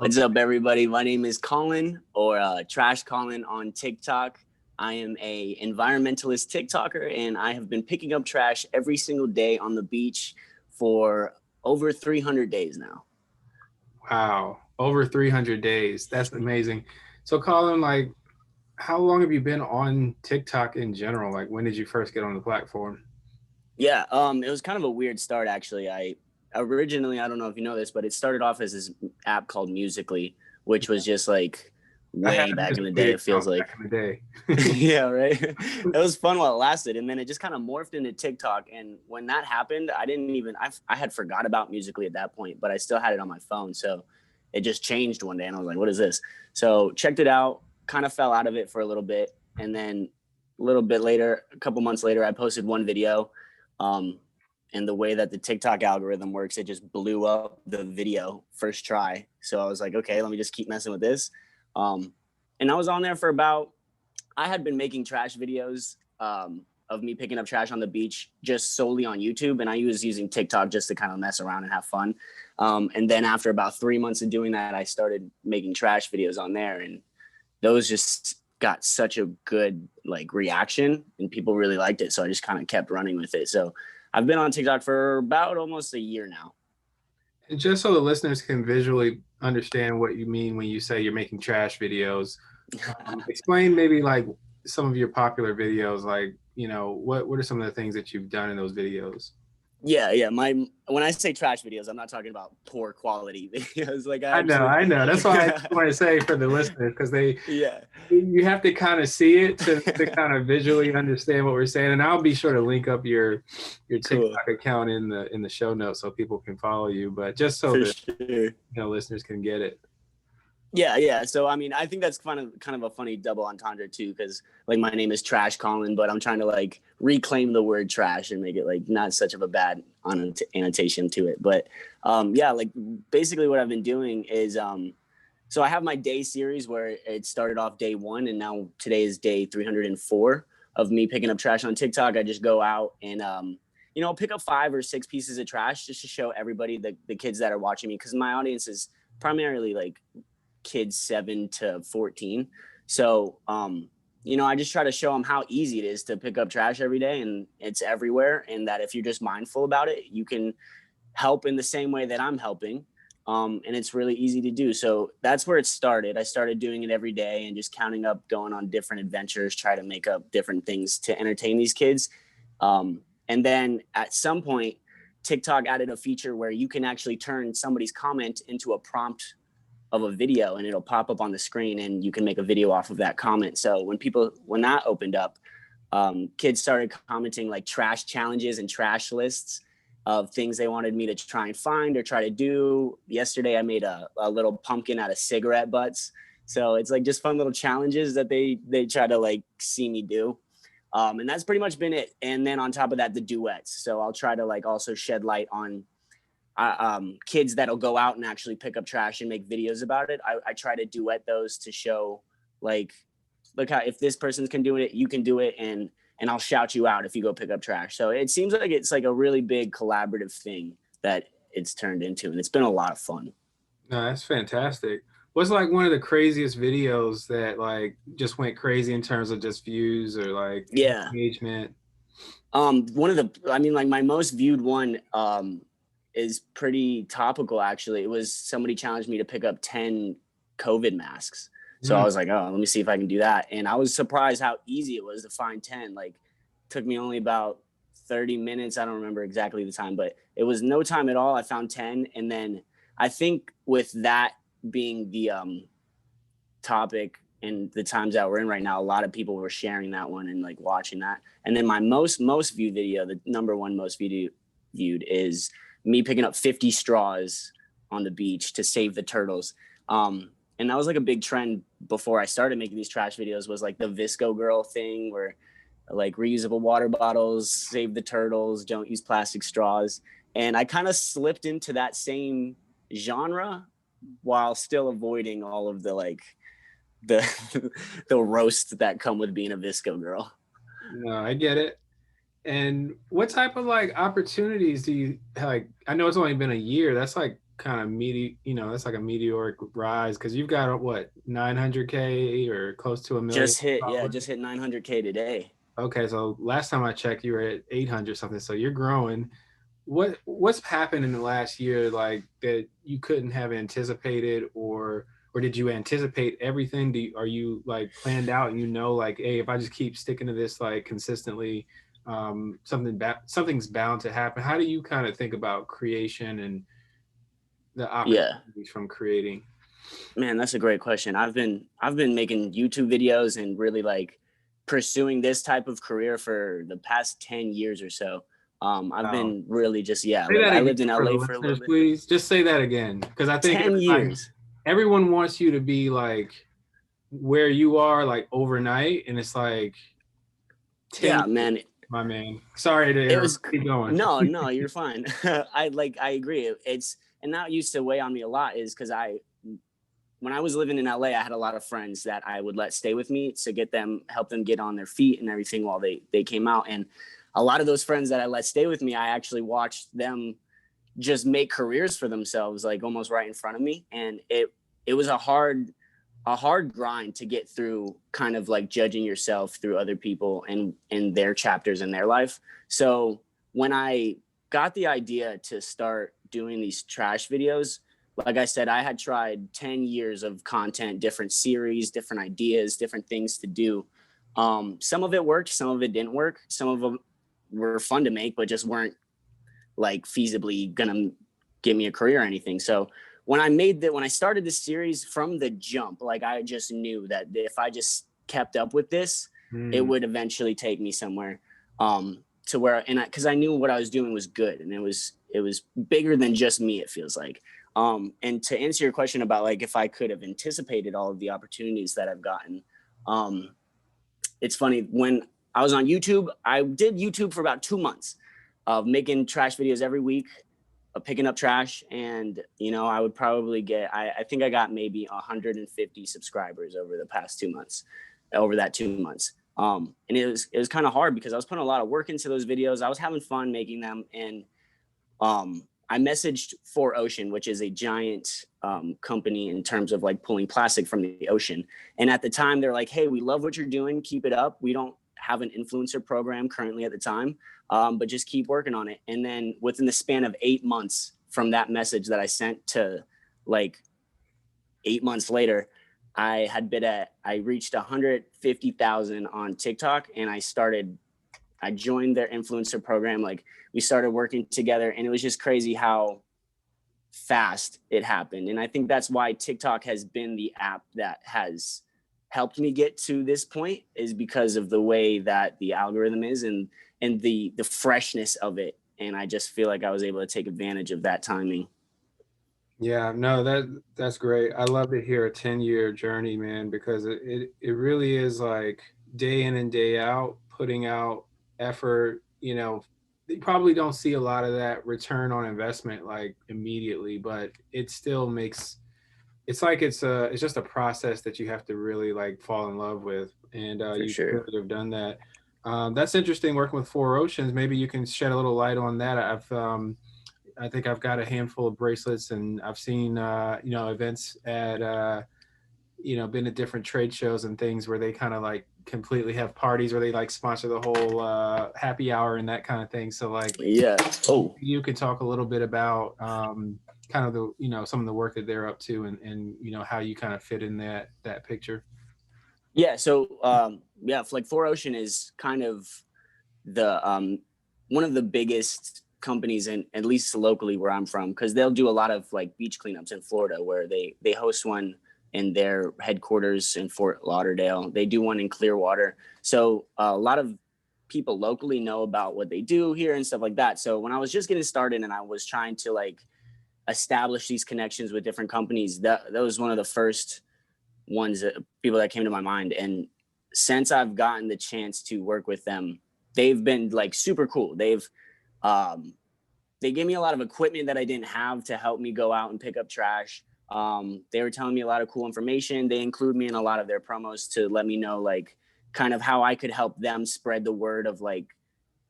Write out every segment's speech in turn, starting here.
What's up, everybody? My name is Caulin, or TrashCaulin on TikTok. I am a environmentalist TikToker, and I have been picking up trash every single day on the beach for over 300 days now. Wow, over 300 days. That's amazing. So, Colin, like, how long have you been on TikTok in general? Like, when did you first get on the platform? Yeah, it was kind of a weird start, actually. I originally, I don't know if you know this, but it started off as this app called Musically, which was just like I had way a back in the day, Musical.ly it feels account like. back in the day. Yeah, right. It was fun while it lasted, and then it just kind of morphed into TikTok. And when that happened, I had forgot about Musically at that point, but I still had it on my phone. So it just changed one day, and I was like, "What is this?" So checked it out. Kind of fell out of it for a little bit, and then a little bit later, a couple months later, I posted one video. Um, and the way that the TikTok algorithm works, it just blew up the video first try. So I was like, okay, let me just keep messing with this. And I was on there for about, I had been making trash videos of me picking up trash on the beach just solely on YouTube. And I was using TikTok just to kind of mess around and have fun. And then after about 3 months of doing that, I started making trash videos on there. And those just got such a good like reaction and people really liked it. So I just kind of kept running with it. So I've been on TikTok for about almost a year now. And just so the listeners can visually understand what you mean when you say you're making trash videos, explain maybe like some of your popular videos. Like, what are some of the things that you've done in those videos? Yeah. When I say trash videos, I'm not talking about poor quality videos. Like I actually, I know. That's why I want to say for the listeners, because yeah, you have to kind of see it to kind of visually understand what we're saying. And I'll be sure to link up your cool. TikTok account in the show notes so people can follow you. But just so For that sure. listeners can get it. Yeah. So I mean, I think that's kind of a funny double entendre too, because like my name is TrashCaulin, but I'm trying to like reclaim the word trash and make it like not such of a bad annotation to it. But yeah, like basically what I've been doing is so I have my day series where it started off day 1, and now today is day 304 of me picking up trash on TikTok. I just go out and pick up 5 or 6 pieces of trash just to show everybody, the kids that are watching me, because my audience is primarily like kids 7 to 14. So, I just try to show them how easy it is to pick up trash every day, and it's everywhere. And that if you're just mindful about it, you can help in the same way that I'm helping. And it's really easy to do. So that's where it started. I started doing it every day and just counting up, going on different adventures, try to make up different things to entertain these kids. And then at some point, TikTok added a feature where you can actually turn somebody's comment into a prompt of a video, and it'll pop up on the screen and you can make a video off of that comment. So when that opened up, kids started commenting like trash challenges and trash lists of things they wanted me to try and find or try to do. Yesterday, I made a little pumpkin out of cigarette butts. So it's like just fun little challenges that they try to like see me do. And that's pretty much been it. And then on top of that, the duets. So I'll try to like also shed light on kids that'll go out and actually pick up trash and make videos about it. I try to duet those to show like, look how, if this person can do it, you can do it. And I'll shout you out if you go pick up trash. So it seems like it's like a really big collaborative thing that it's turned into, and it's been a lot of fun. No, that's fantastic. What's like one of the craziest videos that like just went crazy in terms of just views or like engagement? Like my most viewed one, is pretty topical, actually. It was somebody challenged me to pick up 10 COVID masks. So I was like, oh, let me see if I can do that. And I was surprised how easy it was to find 10. Like, took me only about 30 minutes. I don't remember exactly the time, but it was no time at all. I found 10. And then I think with that being the topic and the times that we're in right now, a lot of people were sharing that one and like watching that. And then my most viewed video, the number one most viewed is me picking up 50 straws on the beach to save the turtles. And that was like a big trend before I started making these trash videos, was like the Visco girl thing, where like reusable water bottles, save the turtles, don't use plastic straws. And I kind of slipped into that same genre while still avoiding all of the like the the roasts that come with being a Visco girl. No, I get it. And what type of like opportunities do you like? I know it's only been a year. That's like kind of that's like a meteoric rise because you've got what 900K or close to a million. Just hit 900K today. Okay, so last time I checked, you were at 800 something. So you're growing. What's happened in the last year like that you couldn't have anticipated, or did you anticipate everything? Are you like planned out and like, hey, if I just keep sticking to this like consistently, something's bound to happen? How do you kind of think about creation and the opportunities from creating? Man, that's a great question. I've been making YouTube videos and really like pursuing this type of career for the past 10 years or so. I've been really just I lived in LA for a little bit. Please just say that again, because I think 10 years. Everyone wants you to be like where you are like overnight, and it's like 10 years, man. My man, sorry to keep going. No, you're fine. I agree. And that used to weigh on me a lot is because when I was living in LA, I had a lot of friends that I would let stay with me to help them get on their feet and everything while they came out. And a lot of those friends that I let stay with me, I actually watched them just make careers for themselves, like almost right in front of me. And it was a hard grind to get through, kind of like judging yourself through other people and their chapters in their life. So when I got the idea to start doing these trash videos, like I said, I had tried 10 years of content, different series, different ideas, different things to do. Some of it worked, some of it didn't work. Some of them were fun to make, but just weren't like feasibly gonna give me a career or anything. So when I started this series from the jump, like I just knew that if I just kept up with this, it would eventually take me somewhere to where, because I knew what I was doing was good, and it was bigger than just me, it feels like. And to answer your question about like if I could have anticipated all of the opportunities that I've gotten, it's funny, when I was on YouTube, I did YouTube for about 2 months of making trash videos every week, of picking up trash. And, I would probably get, I think I got maybe 150 subscribers over that 2 months. And it was kind of hard because I was putting a lot of work into those videos. I was having fun making them. And I messaged 4Ocean, which is a giant company in terms of like pulling plastic from the ocean. And at the time, they're like, hey, we love what you're doing. Keep it up. We don't have an influencer program currently at the time, but just keep working on it. And then within the span of 8 months from that message that I sent to like 8 months later, I reached 150,000 on TikTok, and I joined their influencer program. Like we started working together, and it was just crazy how fast it happened. And I think that's why TikTok has been the app that has helped me get to this point, is because of the way that the algorithm is and the freshness of it. And I just feel like I was able to take advantage of that timing. Yeah, no, that's great. I love to hear a 10-year journey, man, because it really is like day in and day out, putting out effort. You probably don't see a lot of that return on investment like immediately, but it still makes, it's like it's just a process that you have to really like fall in love with, and you really have done that. That's interesting, working with 4Oceans. Maybe you can shed a little light on that. I think I've got a handful of bracelets, and I've seen events at been at different trade shows and things where they kind of like completely have parties where they like sponsor the whole happy hour and that kind of thing. So like, you could talk a little bit about kind of the some of the work that they're up to, and how you kind of fit in that picture. Yeah. So like 4Ocean is kind of the one of the biggest companies, and at least locally where I'm from, because they'll do a lot of like beach cleanups in Florida, where they host one in their headquarters in Fort Lauderdale. They do one in Clearwater. So a lot of people locally know about what they do here and stuff like that. So when I was just getting started and I was trying to like establish these connections with different companies, that was one of the first ones, people that came to my mind. And since I've gotten the chance to work with them, they've been like super cool. They gave me a lot of equipment that I didn't have to help me go out and pick up trash. They were telling me a lot of cool information. They include me in a lot of their promos to let me know like kind of how I could help them spread the word of like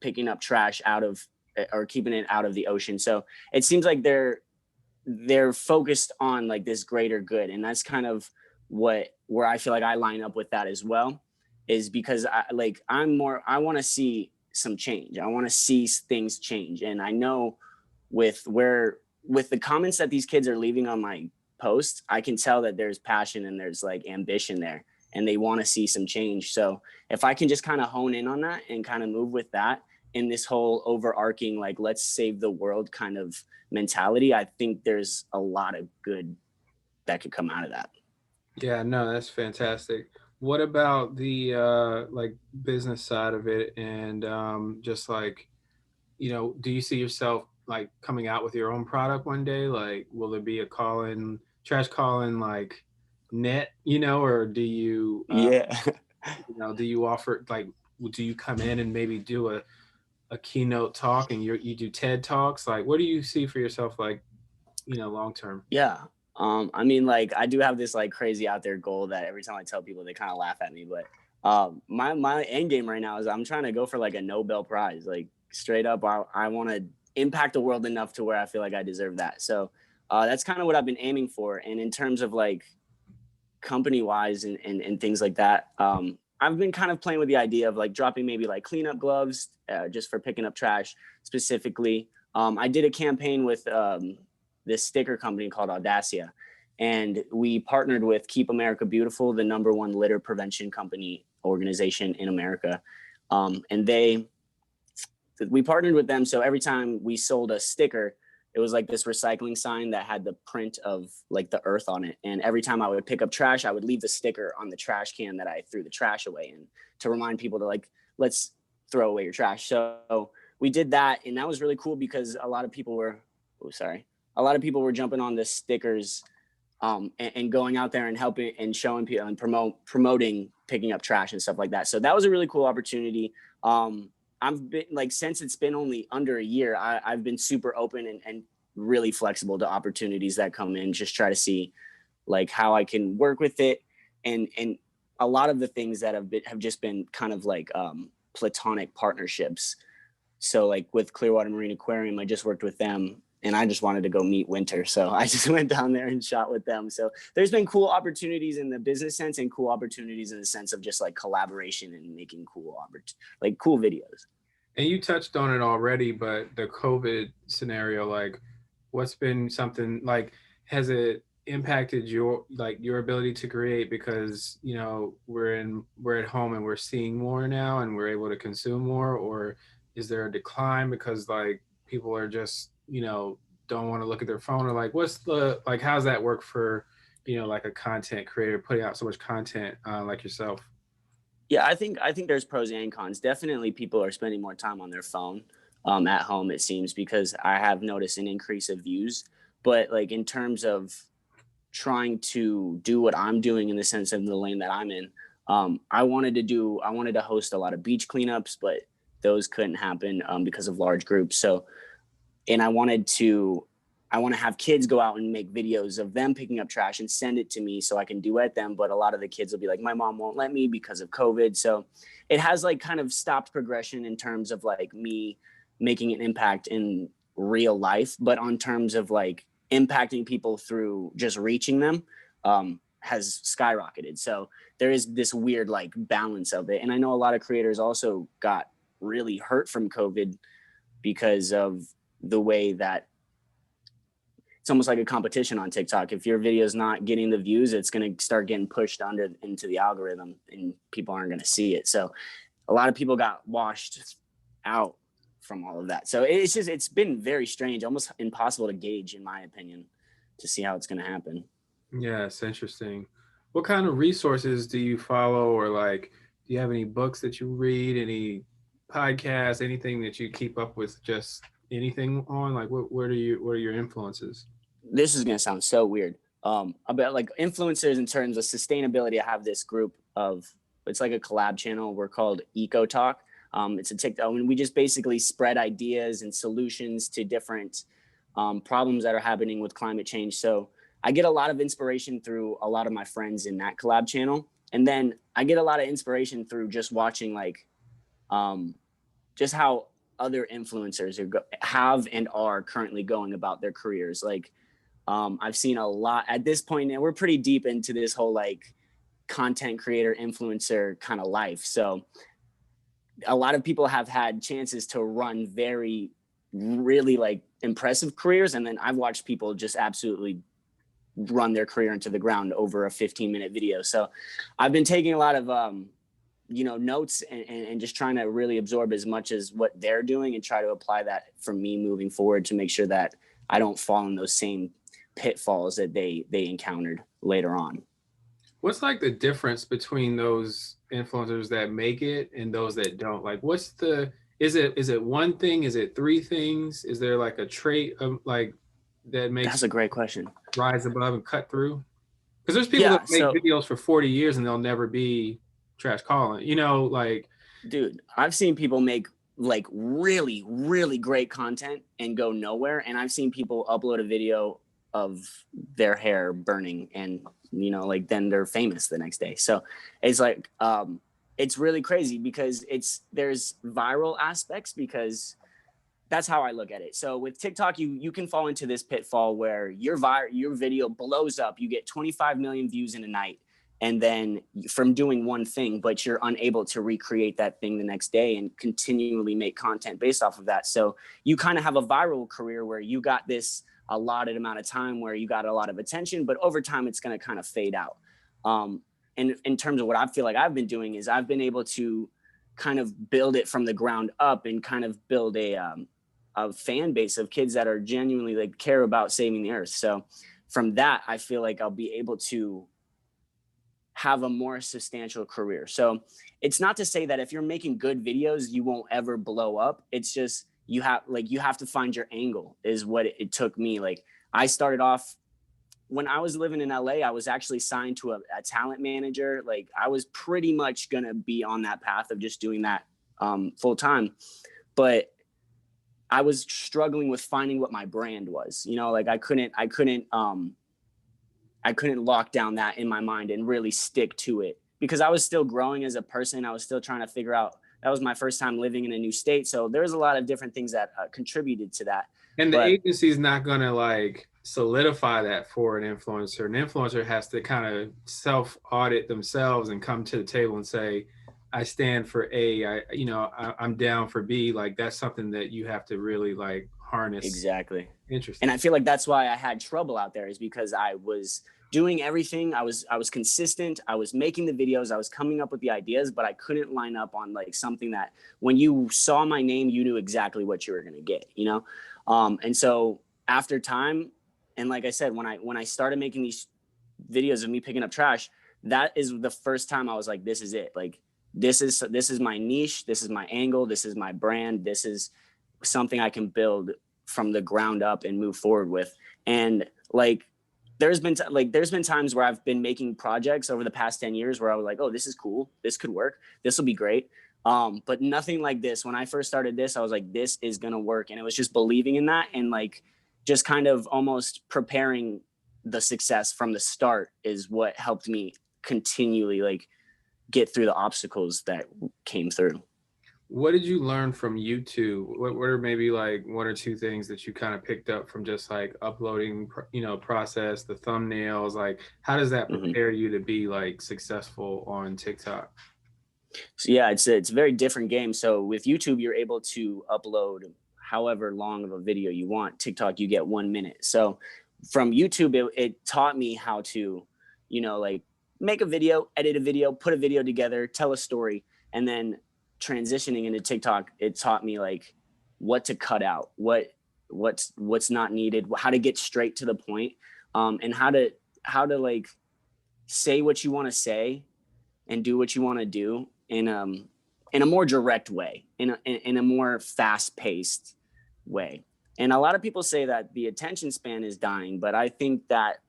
picking up trash out of, or keeping it out of the ocean. So it seems like they're they're focused on like this greater good. And that's kind of where I feel like I line up with that as well, is because I want to see some change. I want to see things change. And I know with the comments that these kids are leaving on my posts, I can tell that there's passion and there's like ambition there, and they want to see some change. So if I can just kind of hone in on that and kind of move with that in this whole overarching, like, let's save the world kind of mentality, I think there's a lot of good that could come out of that. Yeah, no, that's fantastic. What about the like business side of it, and just like, do you see yourself like coming out with your own product one day? Like, will there be a TrashCaulin like net, or do you Yeah. do you offer like, do you come in and maybe do a keynote talk, and you do TED Talks? Like, what do you see for yourself, like, long term? Yeah. I mean, like, I do have this like crazy out there goal that every time I tell people, they kind of laugh at me. But my end game right now is I'm trying to go for like a Nobel Prize. Like, straight up, I want to impact the world enough to where I feel like I deserve that. So that's kind of what I've been aiming for. And in terms of like company wise and things like that, I've been kind of playing with the idea of like dropping maybe like cleanup gloves just for picking up trash specifically. I did a campaign with this sticker company called Audacia, and we partnered with Keep America Beautiful, the #1 litter prevention company organization in America. And we partnered with them. So every time we sold a sticker, it was like this recycling sign that had the print of like the earth on it. And every time I would pick up trash, I would leave the sticker on the trash can that I threw the trash away in, to remind people to like, let's throw away your trash. So we did that, and that was really cool because a lot of people were jumping on the stickers and going out there and helping and showing people and promoting picking up trash and stuff like that. So that was a really cool opportunity. I've been like, since it's been only under a year, I've been super open and really flexible to opportunities that come in, just try to see like how I can work with it. And a lot of the things that have just been kind of like platonic partnerships. So like with Clearwater Marine Aquarium, I just worked with them, and I just wanted to go meet Winter. So I just went down there and shot with them. So there's been cool opportunities in the business sense and cool opportunities in the sense of just like collaboration and making cool videos. And you touched on it already, but the COVID scenario, like, what's been something like, has it impacted your ability to create? Because, we're at home and we're seeing more now and we're able to consume more, or is there a decline because like people are just, don't want to look at their phone, or like, how's that work for, like a content creator putting out so much content like yourself? Yeah, I think there's pros and cons. Definitely people are spending more time on their phone at home, it seems, because I have noticed an increase of views. But like in terms of trying to do what I'm doing in the sense of the lane that I'm in, I wanted to host a lot of beach cleanups, but those couldn't happen because of large groups. So, and I want to have kids go out and make videos of them picking up trash and send it to me so I can duet them. But a lot of the kids will be like, my mom won't let me because of COVID. So it has like kind of stopped progression in terms of like me making an impact in real life. But on terms of like impacting people through just reaching them has skyrocketed. So there is this weird like balance of it. And I know a lot of creators also got really hurt from COVID because of the way that it's almost like a competition on TikTok. If your video is not getting the views, it's going to start getting pushed into the algorithm, and people aren't going to see it. So a lot of people got washed out from all of that. So it's been very strange, almost impossible to gauge, in my opinion, to see how it's going to happen. Yeah, it's interesting. What kind of resources do you follow, or like, do you have any books that you read, any podcasts, anything that you keep up with, just anything on? Like, what are your influences? This is going to sound so weird. About like influencers in terms of sustainability, I have this group it's like a collab channel. We're called Eco Talk. It's a TikTok, and we just basically spread ideas and solutions to different problems that are happening with climate change. So I get a lot of inspiration through a lot of my friends in that collab channel. And then I get a lot of inspiration through just watching like just how other influencers have and are currently going about their careers. Like I've seen a lot at this point, and we're pretty deep into this whole like content creator influencer kind of life. So a lot of people have had chances to run very really like impressive careers, and then I've watched people just absolutely run their career into the ground over a 15-minute video. So I've been taking a lot of notes and just trying to really absorb as much as what they're doing and try to apply that for me moving forward to make sure that I don't fall in those same pitfalls that they encountered later on. What's like the difference between those influencers that make it and those that don't? Like, is it one thing? Is it three things? Is there like a trait of like that makes That's a great question. Rise above and cut through? Because there's people that make videos for 40 years and they'll never be TrashCaulin. You know, like, dude, I've seen people make like really, really great content and go nowhere. And I've seen people upload a video of their hair burning and, like then they're famous the next day. So it's like, it's really crazy because there's viral aspects, because that's how I look at it. So with TikTok, you can fall into this pitfall where your video blows up, you get 25 million views in a night, and then from doing one thing, but you're unable to recreate that thing the next day and continually make content based off of that. So you kind of have a viral career where you got this allotted amount of time where you got a lot of attention, but over time it's going to kind of fade out. And in terms of what I feel like I've been doing is I've been able to kind of build it from the ground up and kind of build a fan base of kids that are genuinely like care about saving the earth. So from that, I feel like I'll be able to have a more substantial career. So it's not to say that if you're making good videos, you won't ever blow up. It's just, you have to find your angle is what it took me. Like I started off when I was living in LA, I was actually signed to a talent manager. Like I was pretty much going to be on that path of just doing that full time. But I was struggling with finding what my brand was, like I couldn't lock down that in my mind and really stick to it because I was still growing as a person. I was still trying to figure out, that was my first time living in a new state. So there's a lot of different things that contributed to that. And the agency's not going to like solidify that for an influencer. An influencer has to kind of self-audit themselves and come to the table and say, I stand for A, I'm down for B. Like that's something that you have to really like harness. Exactly. Interesting. And I feel like that's why I had trouble out there, is because I was doing everything. I was consistent. I was making the videos. I was coming up with the ideas, but I couldn't line up on like something that when you saw my name, you knew exactly what you were going to get, And so after time, and like I said, when I started making these videos of me picking up trash, that is the first time I was like, this is it. Like, this is my niche. This is my angle. This is my brand. This is something I can build from the ground up and move forward with. And like, there's been times where I've been making projects over the past 10 years where I was like, oh, this is cool. This could work. This will be great. But nothing like this. When I first started this, I was like, this is going to work. And it was just believing in that and like, just kind of almost preparing the success from the start is what helped me continually like get through the obstacles that came through. What did you learn from YouTube? What are maybe like one or two things that you kind of picked up from just like uploading, process, the thumbnails? Like, how does that prepare you to be like successful on TikTok? So yeah, it's a very different game. So with YouTube, you're able to upload however long of a video you want. TikTok, you get 1 minute. So from YouTube, it taught me how to, like make a video, edit a video, put a video together, tell a story, and then transitioning into TikTok, it taught me like what to cut out, what's not needed, how to get straight to the point, and how to like say what you want to say and do what you want to do in a more direct way, in a more fast-paced way. And a lot of people say that the attention span is dying, but I think that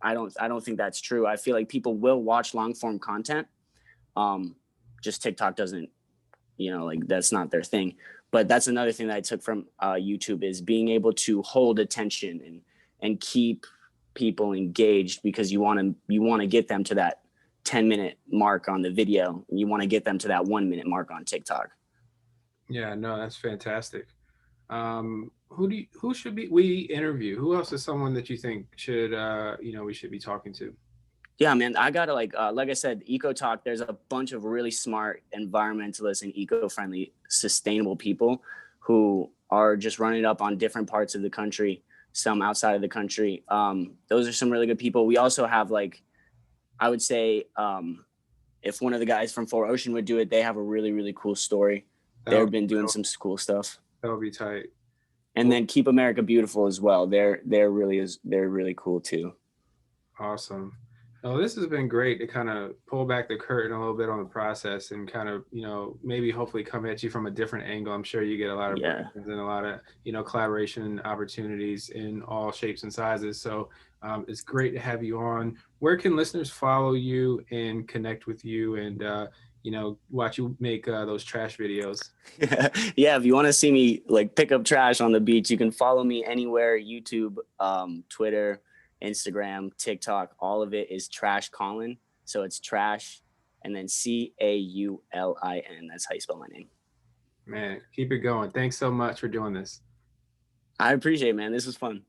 I don't think that's true. I feel like people will watch long form content. Just TikTok doesn't, like that's not their thing. But that's another thing that I took from YouTube is being able to hold attention and keep people engaged, because you want to get them to that 10-minute mark on the video. You want to get them to that 1 minute mark on TikTok. Yeah, no, that's fantastic. Who should we interview? Who else is someone that you think should we should be talking to? Yeah, man, I gotta like I said, Eco Talk. There's a bunch of really smart, environmentalist and eco-friendly, sustainable people who are just running up on different parts of the country, some outside of the country. Those are some really good people. We also have like, I would say, if one of the guys from Four Ocean would do it, they have a really, really cool story. They've been doing some cool stuff. That would be tight. And then Keep America Beautiful as well. They're really cool too. Awesome. Oh, this has been great to kind of pull back the curtain a little bit on the process and kind of, maybe hopefully come at you from a different angle. I'm sure you get a lot of and a lot of, collaboration opportunities in all shapes and sizes. So it's great to have you on. Where can listeners follow you and connect with you and, watch you make those trash videos? Yeah, if you want to see me like pick up trash on the beach, you can follow me anywhere: YouTube, Twitter, Instagram, TikTok. All of it is TrashCaulin. So it's trash and then CAULIN. That's how you spell my name. Man, keep it going. Thanks so much for doing this. I appreciate it, man. This was fun.